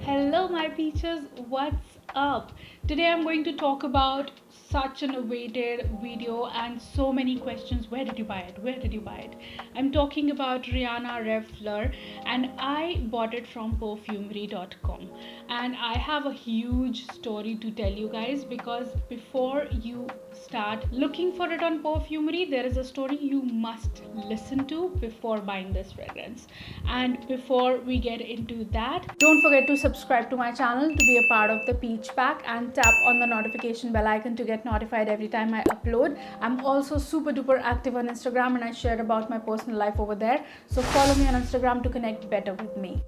Hello, my peaches, what's up? Today I'm going to talk about such an awaited video and so many questions. Where did you buy it? Where did you buy it? I'm talking about Rihanna Reb'L Fleur, and I bought it from perfumery.com. And I have a huge story to tell you guys, because before you start looking for it on Perfumery, there is a story you must listen to before buying this fragrance. And before we get into that, don't forget to subscribe to my channel to be a part of the Peach Pack and tap on the notification bell icon to get notified every time I upload. I'm also super duper active on Instagram and I share about my personal life over there. So follow me on Instagram to connect better with me.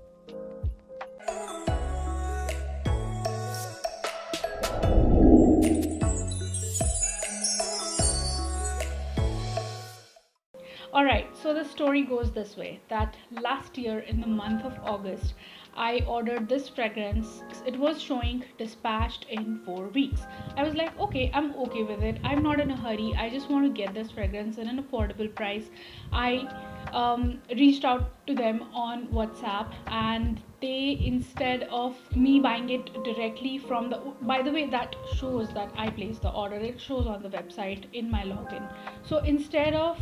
Alright, so the story goes this way, that last year in the month of August, I ordered this fragrance. It was showing dispatched in 4 weeks. I was like, okay, I'm okay with it. I'm not in a hurry. I just want to get this fragrance in an affordable price. I reached out to them on WhatsApp, and they, instead of me buying it directly from the, by the way, that shows that I placed the order. It shows on the website in my login. So instead of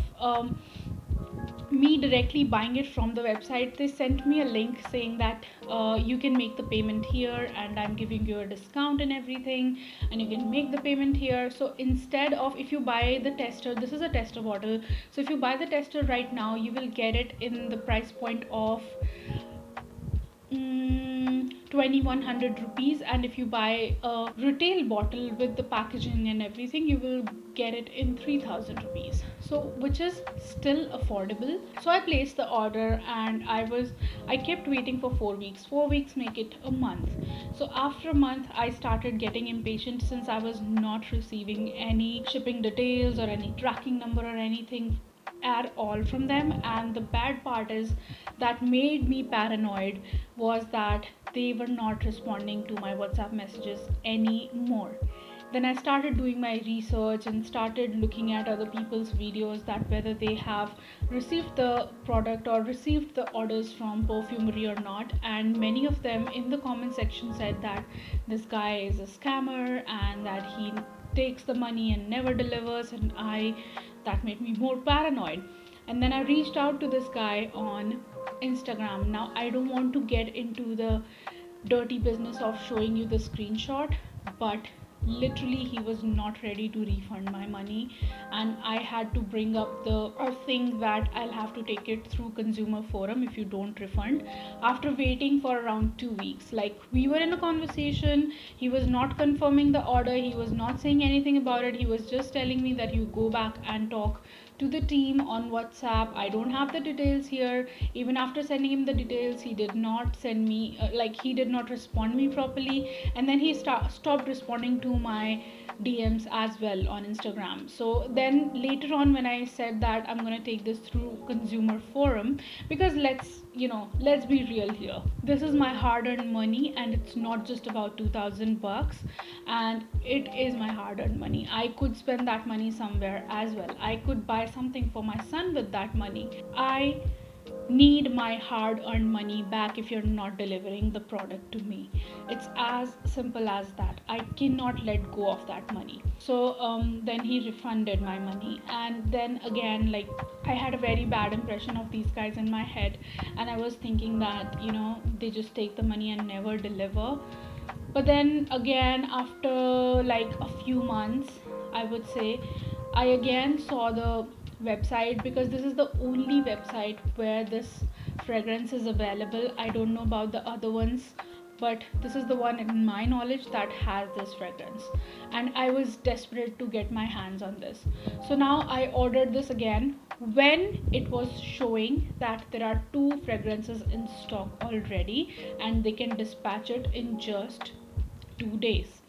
me directly buying it from the website, they sent me a link saying that you can make the payment here, and I'm giving you a discount and everything, and you can make the payment here. So instead of, if you buy the tester, this is a tester bottle, so if you buy the tester right now, you will get it in the price point of 2100 rupees, and if you buy a retail bottle with the packaging and everything, you will get it in 3000 rupees, so which is still affordable. So I placed the order, and I kept waiting for 4 weeks. 4 weeks make it a month. So after a month, I started getting impatient, since I was not receiving any shipping details or any tracking number or anything at all from them. And the bad part is, that made me paranoid, was that they were not responding to my WhatsApp messages anymore. Then I started doing my research and started looking at other people's videos, that whether they have received the product or received the orders from Perfumery or not. And many of them in the comment section said that this guy is a scammer and that he takes the money and never delivers. And that made me more paranoid. And then I reached out to this guy on Instagram. Now, I don't want to get into the dirty business of showing you the screenshot, but literally he was not ready to refund my money, and I had to bring up the thing that I'll have to take it through consumer forum if you don't refund. After waiting for around 2 weeks, like, we were in a conversation, he was not confirming the order, he was not saying anything about it, he was just telling me that you go back and talk to the team on WhatsApp. I don't have the details here. Even after sending him the details, he did not send me, he did not respond me properly. And then he stopped responding to my DMs as well on Instagram. So then later on, when I said that I'm gonna take this through consumer forum, because let's be real here. This is my hard-earned money, and it's not just about 2000 bucks, and it is my hard-earned money. I could spend that money somewhere as well. I could buy something for my son with that money. I need my hard earned money back if you're not delivering the product to me. It's as simple as that. I cannot let go of that money. So then he refunded my money, and then again, like, I had a very bad impression of these guys in my head, and I was thinking that they just take the money and never deliver. But then again, after like a few months, I would say, I again saw the website, because this is the only website where this fragrance is available. I don't know about the other ones, but this is the one in my knowledge that has this fragrance, and I was desperate to get my hands on this. So now I ordered this again, when it was showing that there are 2 fragrances in stock already, and they can dispatch it in just 2 days.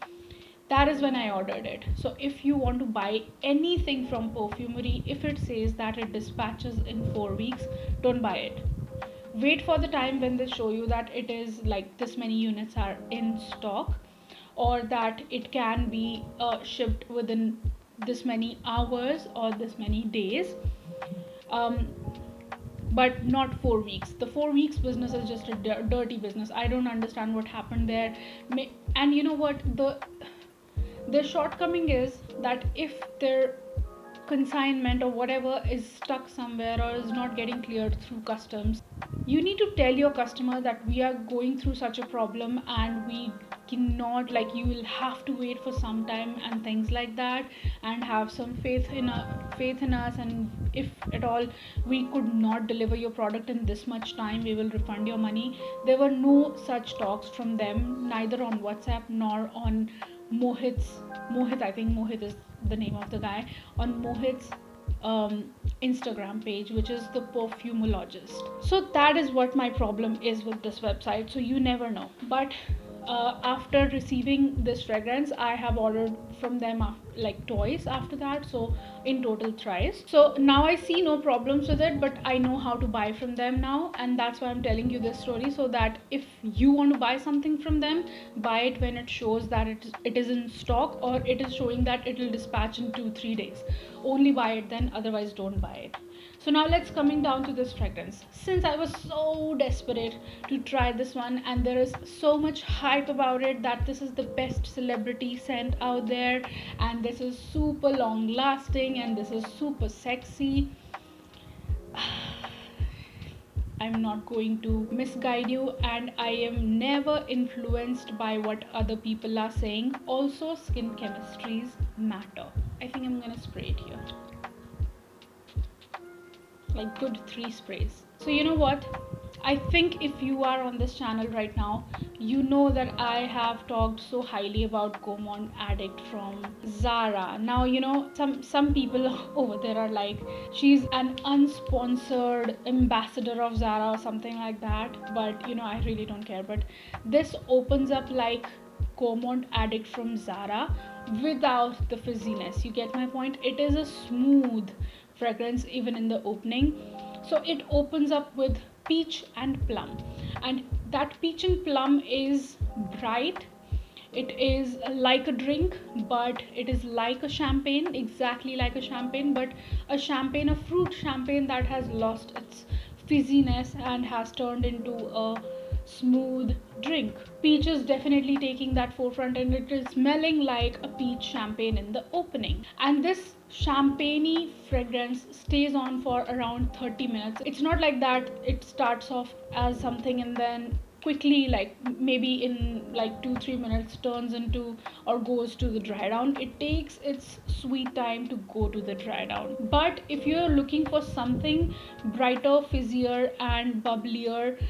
That is when I ordered it. So if you want to buy anything from Perfumery, if it says that it dispatches in 4 weeks, don't buy it. Wait for the time when they show you that it is like this many units are in stock, or that it can be shipped within this many hours or this many days. um, but not 4 weeks. The 4 weeks business is just a dirty business. I don't understand what happened there. And you know what, the shortcoming is that if their consignment or whatever is stuck somewhere or is not getting cleared through customs, you need to tell your customer that we are going through such a problem and we cannot, like, you will have to wait for some time and things like that, and have some faith in us, and if at all we could not deliver your product in this much time, we will refund your money. There were no such talks from them, neither on WhatsApp nor on Mohit, I think Mohit is the name of the guy, on Mohit's Instagram page, which is the perfumologist. So that is what my problem is with this website. So you never know. But after receiving this fragrance, I have ordered from them like twice after that, so in total thrice. So now I see no problems with it, but I know how to buy from them now, and that's why I'm telling you this story, so that if you want to buy something from them, buy it when it shows that it is in stock, or it is showing that it will dispatch in 2-3 days. Only buy it then, otherwise don't buy it. So now let's coming down to this fragrance. Since I was so desperate to try this one, and there is so much hype about it that this is the best celebrity scent out there, and this is super long lasting, and this is super sexy, I'm not going to misguide you, and I am never influenced by what other people are saying. Also, skin chemistries matter. I think I'm gonna spray it here, like good 3 sprays. So you know what, I think if you are on this channel right now, you know that I have talked so highly about Gaumont Addict from Zara. Now you know some people over there are like, she's an unsponsored ambassador of Zara or something like that, but you know, I really don't care. But this opens up like Gaumont Addict from Zara without the fizziness. You get my point? It is a smooth fragrance even in the opening. So it opens up with peach and plum, and that peach and plum is bright. It is like a drink, but it is like a champagne, exactly like a champagne, but a fruit champagne that has lost its fizziness and has turned into a smooth drink. Peach is definitely taking that forefront, and it is smelling like a peach champagne in the opening. And this champagne fragrance stays on for around 30 minutes. It's not like that it starts off as something and then quickly, like maybe in like 2-3 minutes, turns into or goes to the dry down. It takes its sweet time to go to the dry down. But if you're looking for something brighter, fizzier and bubblier,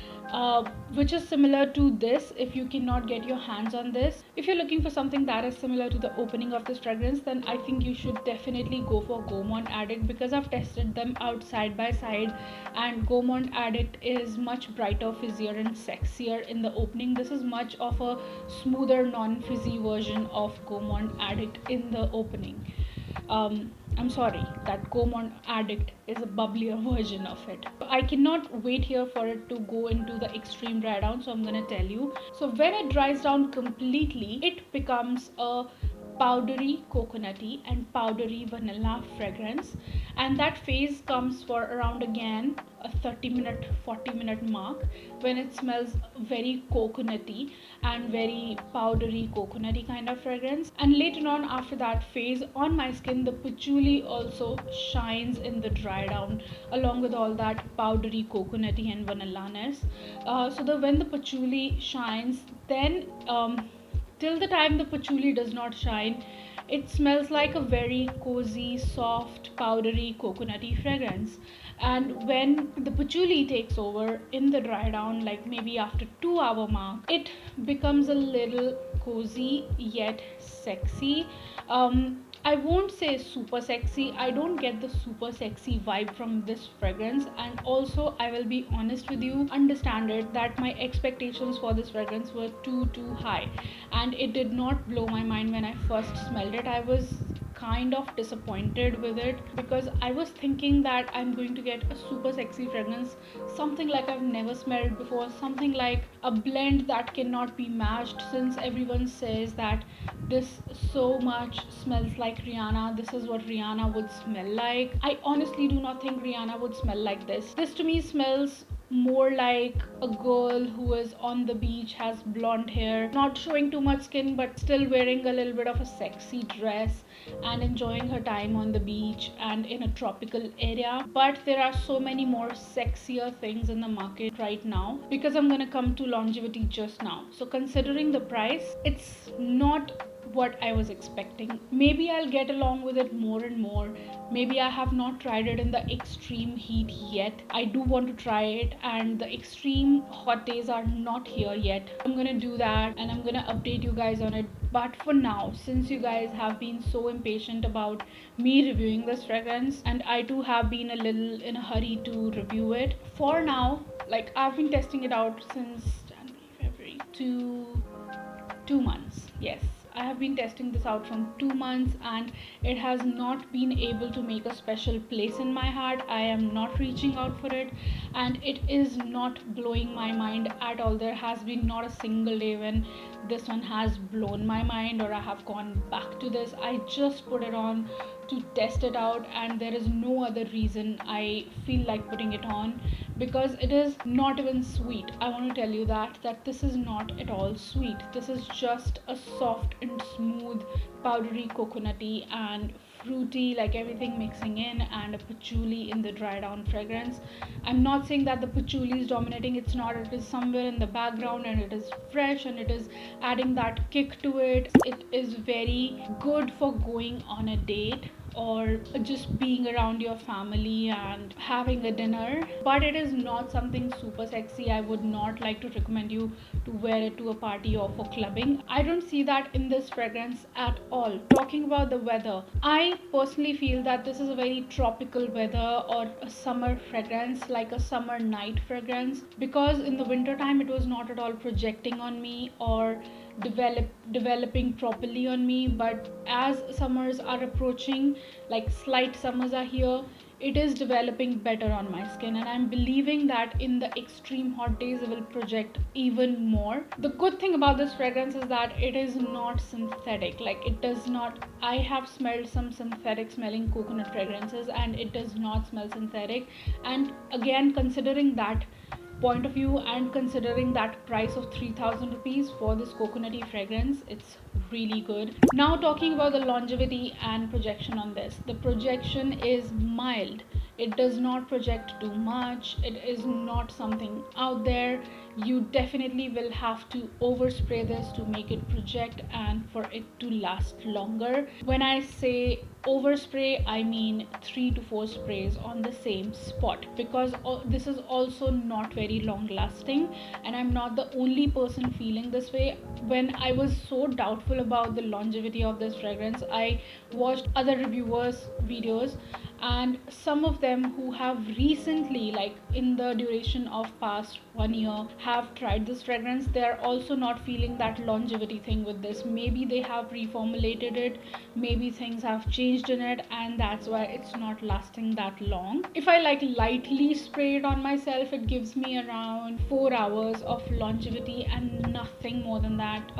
which is similar to this, if you cannot get your hands on this, if you're looking for something that is similar to the opening of this fragrance, then I think you should definitely go for Gaumont Addict, because I've tested them out side by side, and Gaumont Addict is much brighter, fizzier and sexier in the opening. This is much of a smoother, non-fizzy version of Gaumont Addict in the opening. I'm sorry, that Gaumont Addict is a bubblier version of it. I cannot wait here for it to go into the extreme dry down, so I'm gonna tell you. So when it dries down completely, it becomes a powdery coconutty and powdery vanilla fragrance, and that phase comes for around again a 30-minute 40-minute mark, when it smells very coconutty and very powdery coconutty kind of fragrance. And later on, after that phase, on my skin the patchouli also shines in the dry down, along with all that powdery coconutty and vanilla-ness. When the patchouli shines, then till the time the patchouli does not shine, it smells like a very cozy, soft, powdery, coconutty fragrance. And when the patchouli takes over in the dry down, like maybe after 2 hour mark, it becomes a little cozy yet sexy. I won't say super sexy. I don't get the super sexy vibe from this fragrance. And also, I will be honest with you, understand it, that my expectations for this fragrance were too high, and it did not blow my mind when I first smelled it. I was kind of disappointed with it, because I was thinking that I'm going to get a super sexy fragrance, something like I've never smelled before, something like a blend that cannot be matched, since everyone says that this so much smells like Rihanna. This is what Rihanna would smell like. I honestly do not think Rihanna would smell like this. This to me smells more like a girl who is on the beach, has blonde hair, not showing too much skin, but still wearing a little bit of a sexy dress and enjoying her time on the beach and in a tropical area. But there are so many more sexier things in the market right now, because I'm gonna come to longevity just now. So considering the price, it's not what I was expecting. Maybe I'll get along with it more and more. Maybe I have not tried it in the extreme heat yet. I do want to try it, and the extreme hot days are not here yet. I'm gonna do that and I'm gonna update you guys on it. But for now, since you guys have been so impatient about me reviewing this fragrance, and I too have been a little in a hurry to review it, for now, like I've been testing it out since January, February, 2 months. Yes, I have been testing this out from 2 months, and it has not been able to make a special place in my heart. I am not reaching out for it, and it is not blowing my mind at all. There has been not a single day when this one has blown my mind or I have gone back to this. I just put it on to test it out, and there is no other reason I feel like putting it on, because it is not even sweet. I want to tell you that this is not at all sweet. This is just a soft and smooth, powdery, coconutty and fruity, like everything mixing in, and a patchouli in the dry down fragrance. I'm not saying that the patchouli is dominating, it's not. It is somewhere in the background, and it is fresh, and it is adding that kick to it. It is very good for going on a date or just being around your family and having a dinner, but it is not something super sexy. I would not like to recommend you to wear it to a party or for clubbing. I don't see that in this fragrance at all. Talking about the weather, I personally feel that this is a very tropical weather or a summer fragrance, like a summer night fragrance, because in the winter time it was not at all projecting on me or developing properly on me. But as summers are approaching, like slight summers are here, it is developing better on my skin, and I'm believing that in the extreme hot days it will project even more. The good thing about this fragrance is that it is not synthetic. Like, it does not, I have smelled some synthetic smelling coconut fragrances and it does not smell synthetic. And again, considering that point of view and considering that price of 3000 rupees for this coconutty fragrance, it's really good. Now talking about the longevity and projection on this, the projection is mild. It does not project too much. It is not something out there. You definitely will have to overspray this to make it project and for it to last longer. When I say overspray, I mean 3 to 4 sprays on the same spot, because this is also not very long lasting, and I'm not the only person feeling this way. When I was so doubtful about the longevity of this fragrance, I watched other reviewers videos, and some of them who have recently, like in the duration of past 1 year, have tried this fragrance, they're also not feeling that longevity thing with this. Maybe they have reformulated it, maybe things have changed in it, and that's why it's not lasting that long. If I like lightly spray it on myself, it gives me around 4 hours of longevity and nothing more than that.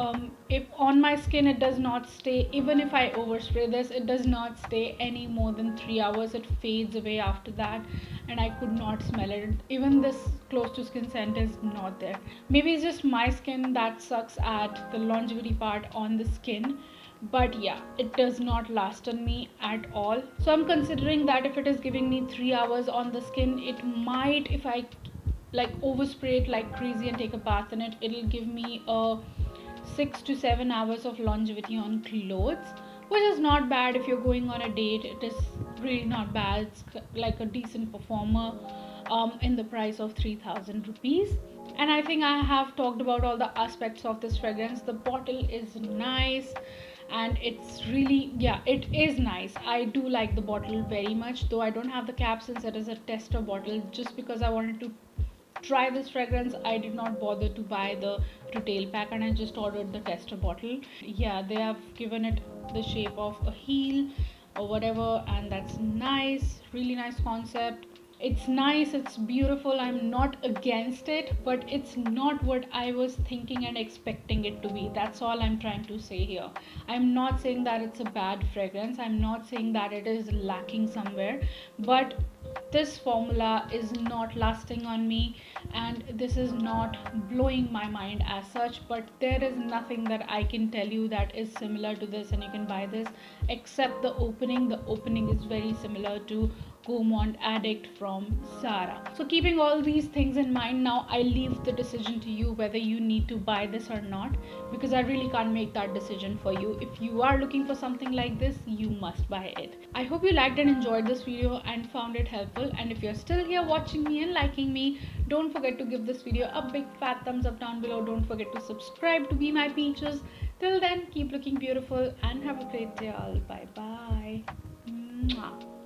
If on my skin, it does not stay, even if I overspray this, it does not stay any more than 3 hours. It fades away after that, and I could not smell it. Even this close to skin scent is not there. Maybe it's just my skin that sucks at the longevity part on the skin, but yeah, it does not last on me at all. So I'm considering that if it is giving me 3 hours on the skin, it might, if I like overspray it like crazy and take a bath in it, it'll give me a 6 to 7 hours of longevity on clothes, which is not bad. If you're going on a date, it is really not bad. It's like a decent performer in the price of 3000 rupees. And I think I have talked about all the aspects of this fragrance. The bottle is nice, and it's really, yeah, it is nice. I do like the bottle very much, though I don't have the cap since it is a tester bottle, just because I wanted to try this fragrance, I did not bother to buy the retail pack and I just ordered the tester bottle. Yeah, they have given it the shape of a heel or whatever, and that's nice, really nice concept. It's nice, it's beautiful, I'm not against it, but it's not what I was thinking and expecting it to be. That's all I'm trying to say here. I'm not saying that it's a bad fragrance, I'm not saying that it is lacking somewhere, but this formula is not lasting on me and this is not blowing my mind as such. But there is nothing that I can tell you that is similar to this and you can buy this, except the opening. The opening is very similar to Gaumont Addict from Zara. So keeping all these things in mind, now I leave the decision to you whether you need to buy this or not, because I really can't make that decision for you. If you are looking for something like this, you must buy it. I hope you liked and enjoyed this video and found it helpful, and if you're still here watching me and liking me, don't forget to give this video a big fat thumbs up down below. Don't forget to subscribe to Be My Peaches. Till then, keep looking beautiful and have a great day all. Bye bye. Mwah.